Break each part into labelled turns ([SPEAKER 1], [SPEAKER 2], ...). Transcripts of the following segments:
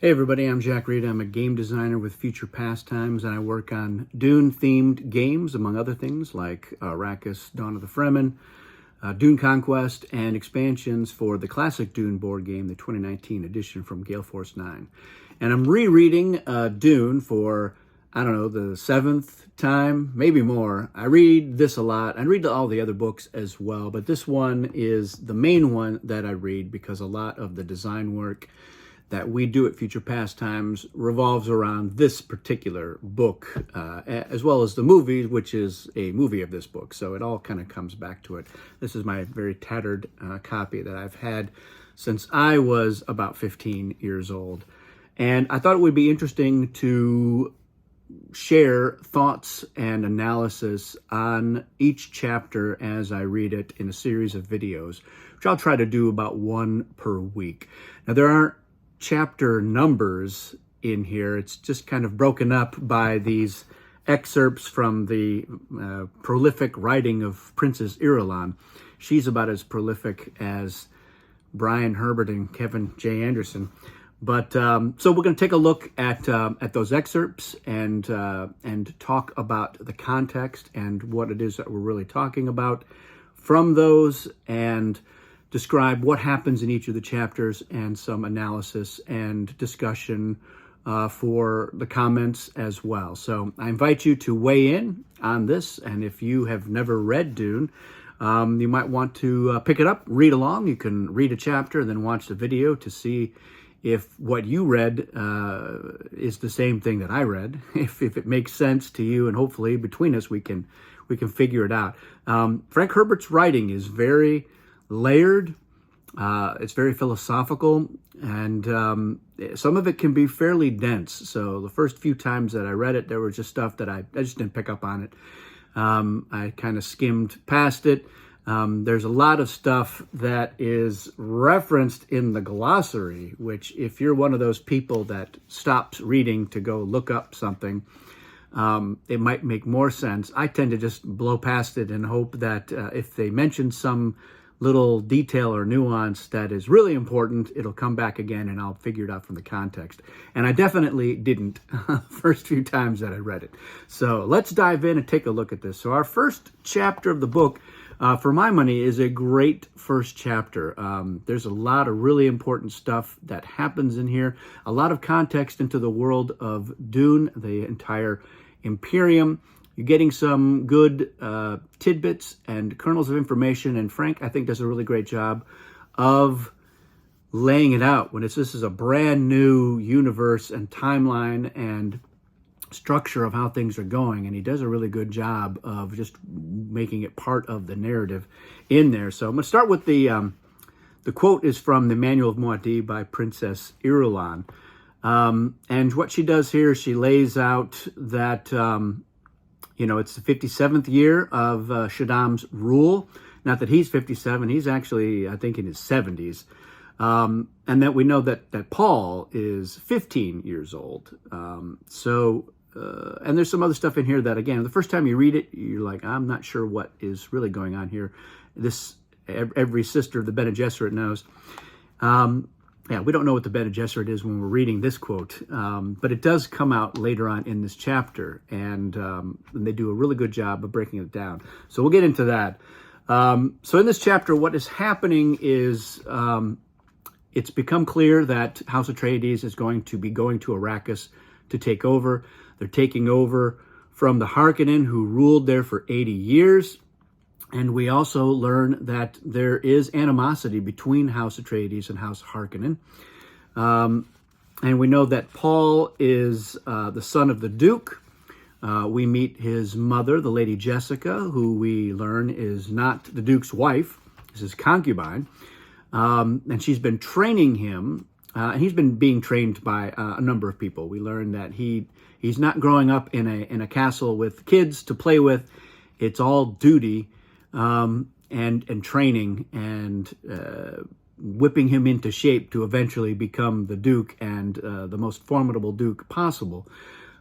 [SPEAKER 1] Hey everybody, I'm Jack Reed. I'm a game designer with Future Pastimes, and I work on Dune-themed games, among other things, like Arrakis, Dawn of the Fremen, Dune Conquest, and expansions for the classic Dune board game, the 2019 edition from Gale Force 9. And I'm rereading Dune for, I don't know, the seventh time, maybe more. I read this a lot. I read all the other books as well, but this one is the main one that I read because a lot of the design work that we do at Future Pastimes revolves around this particular book, as well as the movie, which is a movie of this book. So it all kind of comes back to it. This is my very tattered copy that I've had since I was about 15 years old. And I thought it would be interesting to share thoughts and analysis on each chapter as I read it in a series of videos, which I'll try to do about one per week. Now, there aren't chapter numbers in here. It's just kind of broken up by these excerpts from the prolific writing of Princess Irulan. She's about as prolific as Brian Herbert and Kevin J. Anderson. But so we're going to take a look at those excerpts and talk about the context and what it is that we're really talking about from those, and describe what happens in each of the chapters, and some analysis and discussion for the comments as well. So I invite you to weigh in on this, and if you have never read Dune, you might want to pick it up, read along. You can read a chapter and then watch the video to see if what you read is the same thing that I read, if it makes sense to you, and hopefully between us we can figure it out. Frank Herbert's writing is very layered. It's very philosophical, and some of it can be fairly dense. So the first few times that I read it, there was just stuff that I just didn't pick up on it. I kind of skimmed past it. There's a lot of stuff that is referenced in the glossary, which if you're one of those people that stops reading to go look up something, it might make more sense. I tend to just blow past it and hope that if they mention some little detail or nuance that is really important, it'll come back again and I'll figure it out from the context. And I definitely didn't first few times that I read it. So let's dive in and take a look at this. So our first chapter of the book, for my money, is a great first chapter. There's a lot of really important stuff that happens in here, a lot of context into the world of Dune, the entire Imperium. You're getting some good tidbits and kernels of information, and Frank, I think, does a really great job of laying it out when this is a brand new universe and timeline and structure of how things are going, and he does a really good job of just making it part of the narrative in there. So I'm going to start with the quote is from the Manual of Muad'Dib by Princess Irulan, and what she does here, she lays out that it's the 57th year of Shaddam's rule. Not that he's 57, he's actually, I think, in his 70s. And that we know that Paul is 15 years old. And there's some other stuff in here that, again, the first time you read it, you're like, I'm not sure what is really going on here. This, every sister of the Bene Gesserit knows. We don't know what the Bene Gesserit is when we're reading this quote, but it does come out later on in this chapter, and they do a really good job of breaking it down. So we'll get into that. So in this chapter, what is happening is it's become clear that House Atreides is going to be going to Arrakis to take over. They're taking over from the Harkonnen, who ruled there for 80 years. And we also learn that there is animosity between House Atreides and House Harkonnen. And we know that Paul is the son of the Duke. We meet his mother, the Lady Jessica, who we learn is not the Duke's wife. This is concubine. And she's been training him. And he's been being trained by a number of people. We learn that he's not growing up in a castle with kids to play with. It's all duty. And training and whipping him into shape to eventually become the Duke, and the most formidable Duke possible.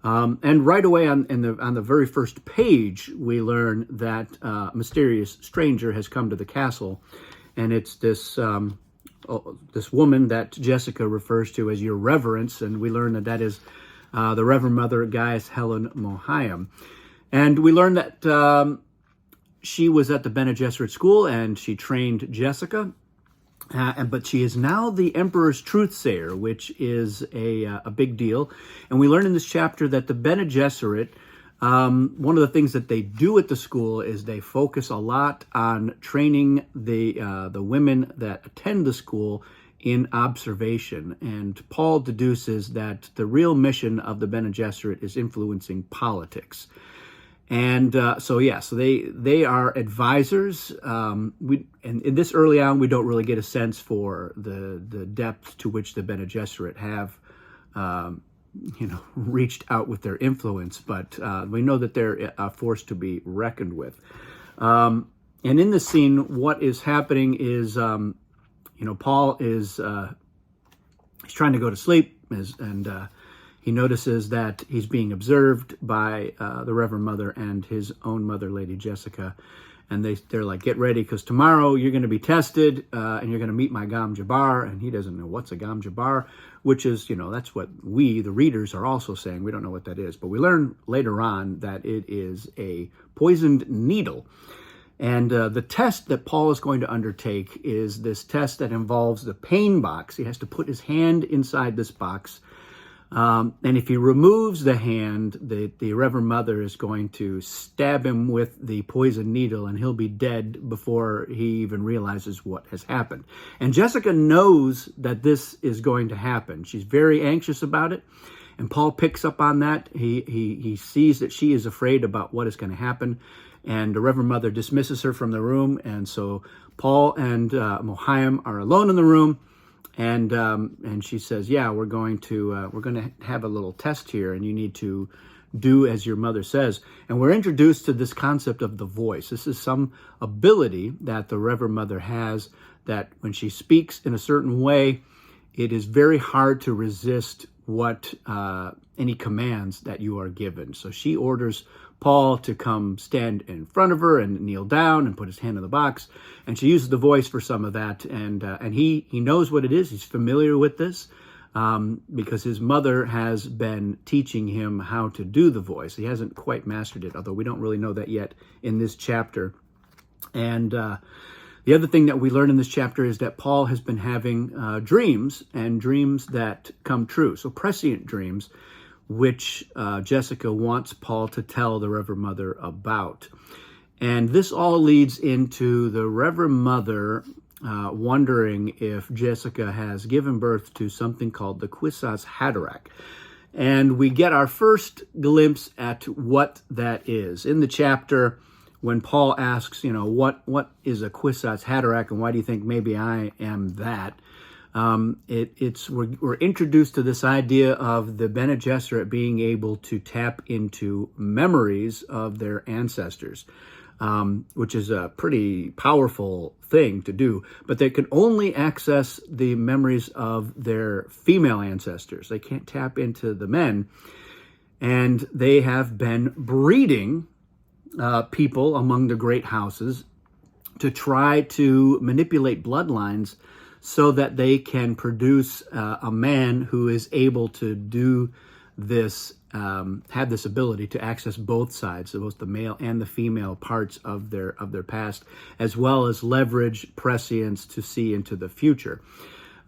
[SPEAKER 1] And right away on the very first page, we learn that a mysterious stranger has come to the castle, and it's this this woman that Jessica refers to as your reverence, and we learn that that is the Reverend Mother Gaius Helen Mohayim. And we learn that she was at the Bene Gesserit school and she trained Jessica. But she is now the Emperor's truthsayer, which is a big deal. And we learn in this chapter that the Bene Gesserit, one of the things that they do at the school is they focus a lot on training the women that attend the school in observation. And Paul deduces that the real mission of the Bene Gesserit is influencing politics. And so they are advisors. And in this early on, we don't really get a sense for the depth to which the Bene Gesserit have, reached out with their influence. But we know that they're a force to be reckoned with. And in this scene, what is happening is, Paul is he's trying to go to sleep, and he notices that he's being observed by the Reverend Mother and his own mother, Lady Jessica. And they're like, get ready, because tomorrow you're going to be tested, and you're going to meet my Gom Jabbar. And he doesn't know what's a Gom Jabbar, which is, that's what we, the readers, are also saying. We don't know what that is. But we learn later on that it is a poisoned needle. And the test that Paul is going to undertake is this test that involves the pain box. He has to put his hand inside this box. And if he removes the hand, the Reverend Mother is going to stab him with the poison needle, and he'll be dead before he even realizes what has happened. And Jessica knows that this is going to happen. She's very anxious about it, and Paul picks up on that. He sees that she is afraid about what is going to happen, and the Reverend Mother dismisses her from the room. And so Paul and Mohayim are alone in the room. And she says, we're going to have a little test here, and you need to do as your mother says. And we're introduced to this concept of the voice. This is some ability that the Reverend Mother has, that when she speaks in a certain way, it is very hard to resist what any commands that you are given. So she orders Paul to come stand in front of her and kneel down and put his hand in the box. And she uses the voice for some of that. And he knows what it is. He's familiar with this because his mother has been teaching him how to do the voice. He hasn't quite mastered it, although we don't really know that yet in this chapter. And the other thing that we learn in this chapter is that Paul has been having dreams, and dreams that come true. So prescient dreams, which Jessica wants Paul to tell the Reverend Mother about. And this all leads into the Reverend Mother wondering if Jessica has given birth to something called the Kwisatz Haderach. And we get our first glimpse at what that is. In the chapter, when Paul asks, what is a Kwisatz Haderach, and why do you think maybe I am that? We're introduced to this idea of the Bene Gesserit being able to tap into memories of their ancestors, which is a pretty powerful thing to do. But they can only access the memories of their female ancestors. They can't tap into the men. And they have been breeding people among the great houses to try to manipulate bloodlines so that they can produce a man who is able to do this, have this ability to access both sides, both the male and the female parts of their past, as well as leverage prescience to see into the future.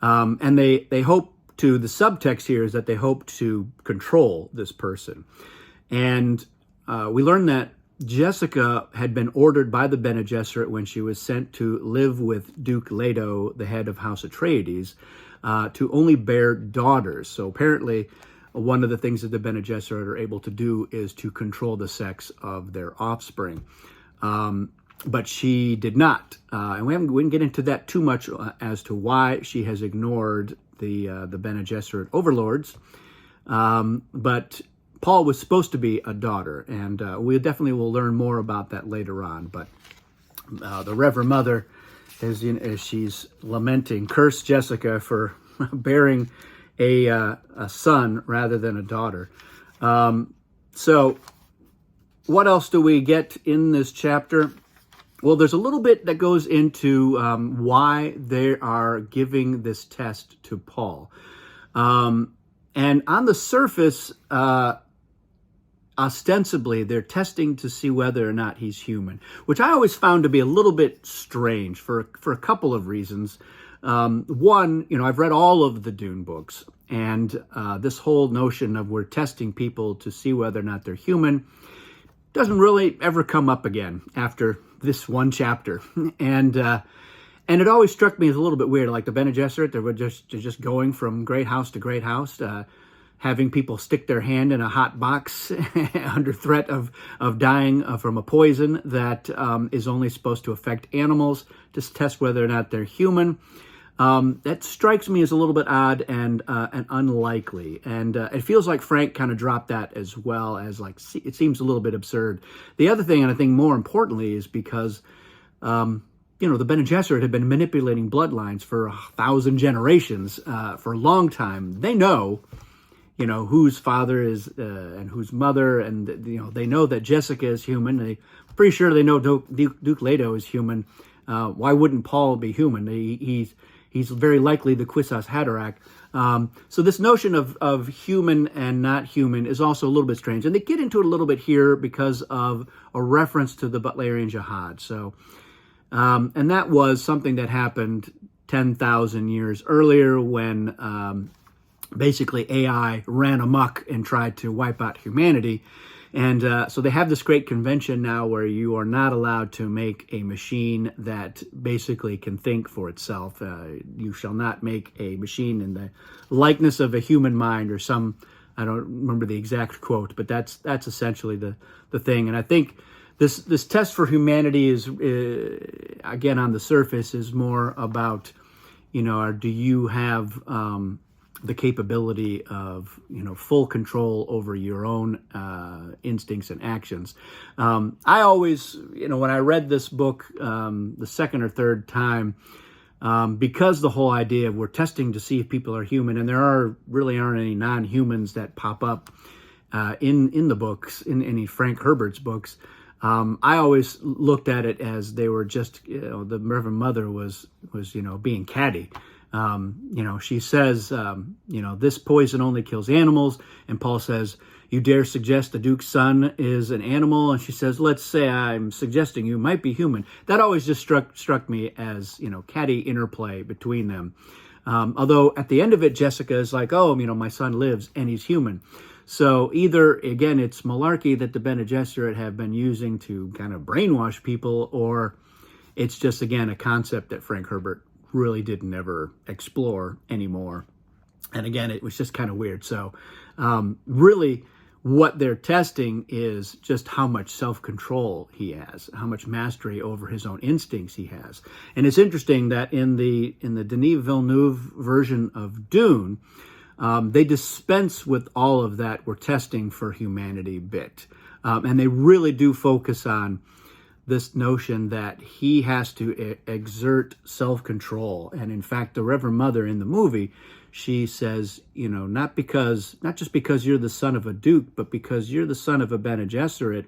[SPEAKER 1] And they hope to, the subtext here is that they hope to control this person. And we learn that Jessica had been ordered by the Bene Gesserit when she was sent to live with Duke Leto, the head of House Atreides, to only bear daughters. So apparently one of the things that the Bene Gesserit are able to do is to control the sex of their offspring. But she did not. And we didn't get into that too much as to why she has ignored the Bene Gesserit overlords. But Paul was supposed to be a daughter, and we definitely will learn more about that later on. But the Reverend Mother, as she's lamenting, cursed Jessica for bearing a son rather than a daughter. So what else do we get in this chapter? Well, there's a little bit that goes into why they are giving this test to Paul. And on the surface, ostensibly, they're testing to see whether or not he's human, which I always found to be a little bit strange for a couple of reasons. One, I've read all of the Dune books, and this whole notion of we're testing people to see whether or not they're human doesn't really ever come up again after this one chapter. And it always struck me as a little bit weird, like the Bene Gesserit, they're just going from great house to great house, having people stick their hand in a hot box under threat of dying from a poison that is only supposed to affect animals to test whether or not they're human. That strikes me as a little bit odd and unlikely. And it feels like Frank kind of dropped that as well, as like, it seems a little bit absurd. The other thing, and I think more importantly, is because, the Bene Gesserit had been manipulating bloodlines for 1,000 generations for a long time. They know, whose father is and whose mother, and, they know that Jessica is human. They're pretty sure they know Duke Leto is human. Why wouldn't Paul be human? He's very likely the Kwisatz Haderach. So this notion of human and not human is also a little bit strange. And they get into it a little bit here because of a reference to the Butlerian Jihad. So, and that was something that happened 10,000 years earlier when basically AI ran amok and tried to wipe out humanity. And so they have this great convention now where you are not allowed to make a machine that basically can think for itself. You shall not make a machine in the likeness of a human mind, or some, I don't remember the exact quote, but that's essentially the thing. And I think this test for humanity is, again, on the surface, is more about, do you have the capability of, full control over your own instincts and actions. I always, when I read this book the second or third time, because the whole idea of we're testing to see if people are human, and there really aren't any non-humans that pop up in the books, in any Frank Herbert's books, I always looked at it as they were just, the Reverend Mother was being catty. She says, this poison only kills animals. And Paul says, you dare suggest the Duke's son is an animal? And she says, let's say I'm suggesting you might be human. That always just struck me as, catty interplay between them. Although at the end of it, Jessica is like, oh, my son lives and he's human. So either, again, it's malarkey that the Bene Gesserit have been using to kind of brainwash people, or it's just, again, a concept that Frank Herbert really didn't ever explore anymore. And again, it was just kind of weird. So really what they're testing is just how much self-control he has, how much mastery over his own instincts he has. And it's interesting that in the Denis Villeneuve version of Dune, they dispense with all of that "we're testing for humanity" bit. And they really do focus on this notion that he has to exert self-control. And in fact, the Reverend Mother in the movie, she says, not just because you're the son of a duke, but because you're the son of a Bene Gesserit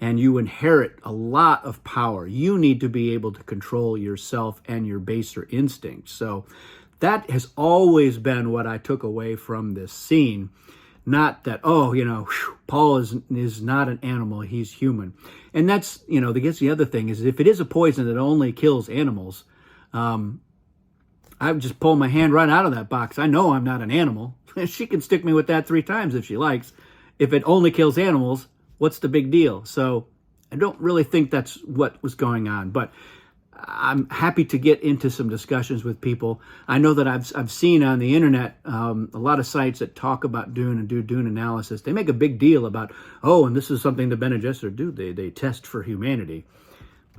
[SPEAKER 1] and you inherit a lot of power, you need to be able to control yourself and your baser instincts. So that has always been what I took away from this scene. Not that, Paul is not an animal, he's human. And that's, I guess the other thing is, if it is a poison that only kills animals, I would just pull my hand right out of that box. I know I'm not an animal. She can stick me with that 3 times if she likes. If it only kills animals, what's the big deal? So I don't really think that's what was going on. But I'm happy to get into some discussions with people. I know that I've seen on the internet a lot of sites that talk about Dune and do Dune analysis. They make a big deal about, and this is something the Bene Gesserit do. They test for humanity.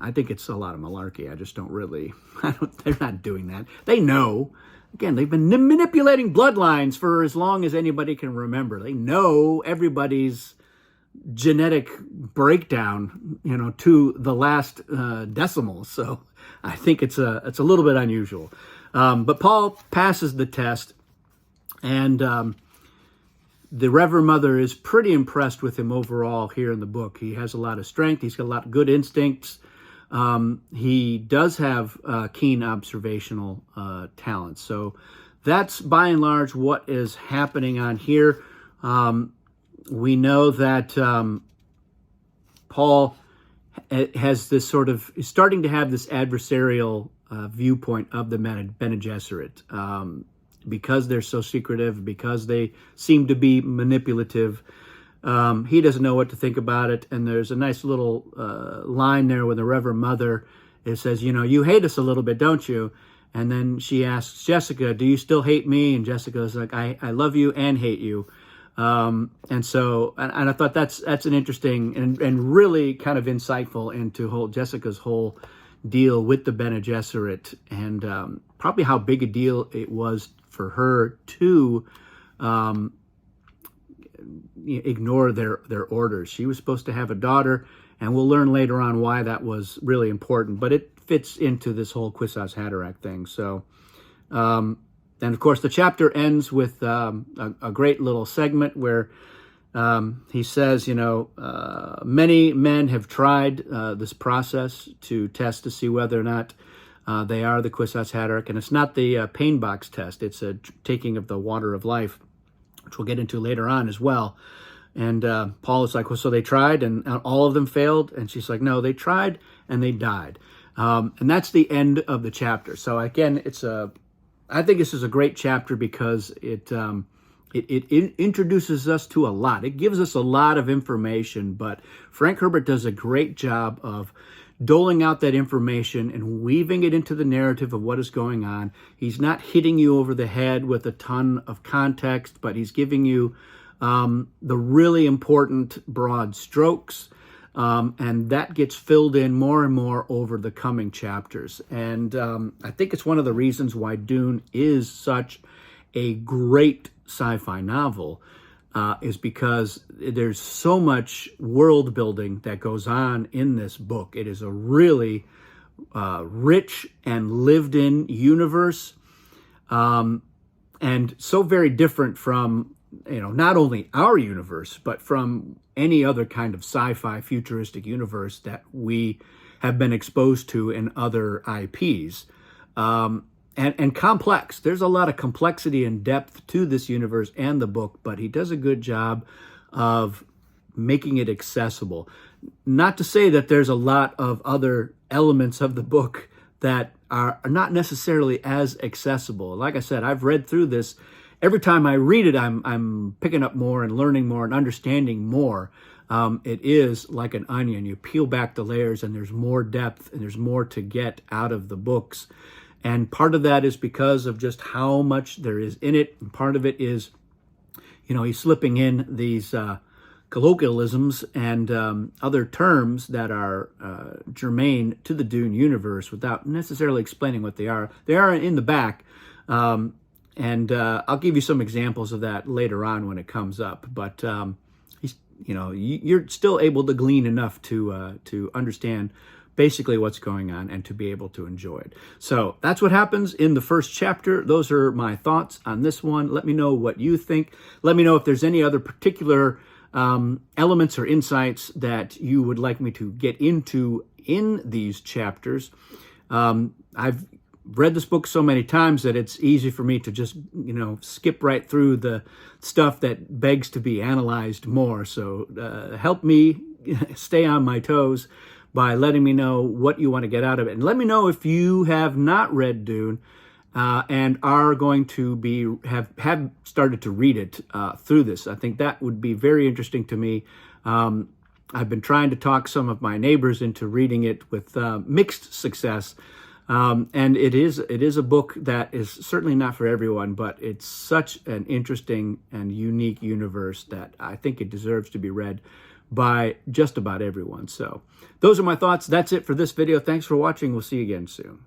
[SPEAKER 1] I think it's a lot of malarkey. I just don't really, they're not doing that. They know. Again, they've been manipulating bloodlines for as long as anybody can remember. They know everybody's genetic breakdown, to the last decimal. So I think it's a little bit unusual. But Paul passes the test, and the Reverend Mother is pretty impressed with him overall here in the book. He has a lot of strength. He's got a lot of good instincts. he does have keen observational talent. So that's by and large what is happening on here. We know that Paul has this sort of, is starting to have this adversarial viewpoint of the Bene Gesserit. Because they're so secretive, because they seem to be manipulative, he doesn't know what to think about it. And there's a nice little line there with the Reverend Mother. It says, you know, you hate us a little bit, don't you? And then she asks Jessica, do you still hate me? And Jessica's like, I love you and hate you. And I thought that's an interesting and really kind of insightful into Jessica's whole deal with the Bene Gesserit, and probably how big a deal it was for her to ignore their orders. She was supposed to have a daughter, and we'll learn later on why that was really important, but it fits into this whole Kwisatz Haderach thing. So, and of course, the chapter ends with a great little segment where he says, you know, many men have tried this process to test to see whether or not they are the Kwisatz Haderach, and it's not the pain box test. It's a taking of the water of life, which we'll get into later on as well. And Paul is like, well, so they tried and all of them failed? And she's like, no, they tried and they died. And that's the end of the chapter. So again, I think this is a great chapter because it introduces us to a lot. It gives us a lot of information, but Frank Herbert does a great job of doling out that information and weaving it into the narrative of what is going on. He's not hitting you over the head with a ton of context, but he's giving you the really important broad strokes, and that gets filled in more and more over the coming chapters. And I think it's one of the reasons why Dune is such a great sci-fi novel, is because there's so much world building that goes on in this book. It is a really rich and lived in universe, and so very different from, you know, not only our universe, but from any other kind of sci-fi futuristic universe that we have been exposed to in other IPs. And complex. There's a lot of complexity and depth to this universe and the book, but he does a good job of making it accessible. Not to say that there's a lot of other elements of the book that are not necessarily as accessible. Like I said, I've read through this. Every time I read it, I'm picking up more and learning more and understanding more. It is like an onion. You peel back the layers and there's more depth and there's more to get out of the books. And part of that is because of just how much there is in it. And part of it is, you know, he's slipping in these colloquialisms and other terms that are germane to the Dune universe without necessarily explaining what they are. They are in the back. And I'll give you some examples of that later on when it comes up. But, you know, you're still able to glean enough to understand basically what's going on and to be able to enjoy it. So that's what happens in the first chapter. Those are my thoughts on this one. Let me know what you think. Let me know if there's any other particular elements or insights that you would like me to get into in these chapters. I've read this book so many times that it's easy for me to just, you know, skip right through the stuff that begs to be analyzed more. So help me stay on my toes by letting me know what you want to get out of it. And let me know if you have not read Dune and are going to have started to read it through this. I think that would be very interesting to me. I've been trying to talk some of my neighbors into reading it with mixed success. And it is a book that is certainly not for everyone, but it's such an interesting and unique universe that I think it deserves to be read by just about everyone. So those are my thoughts. That's it for this video. Thanks for watching. We'll see you again soon.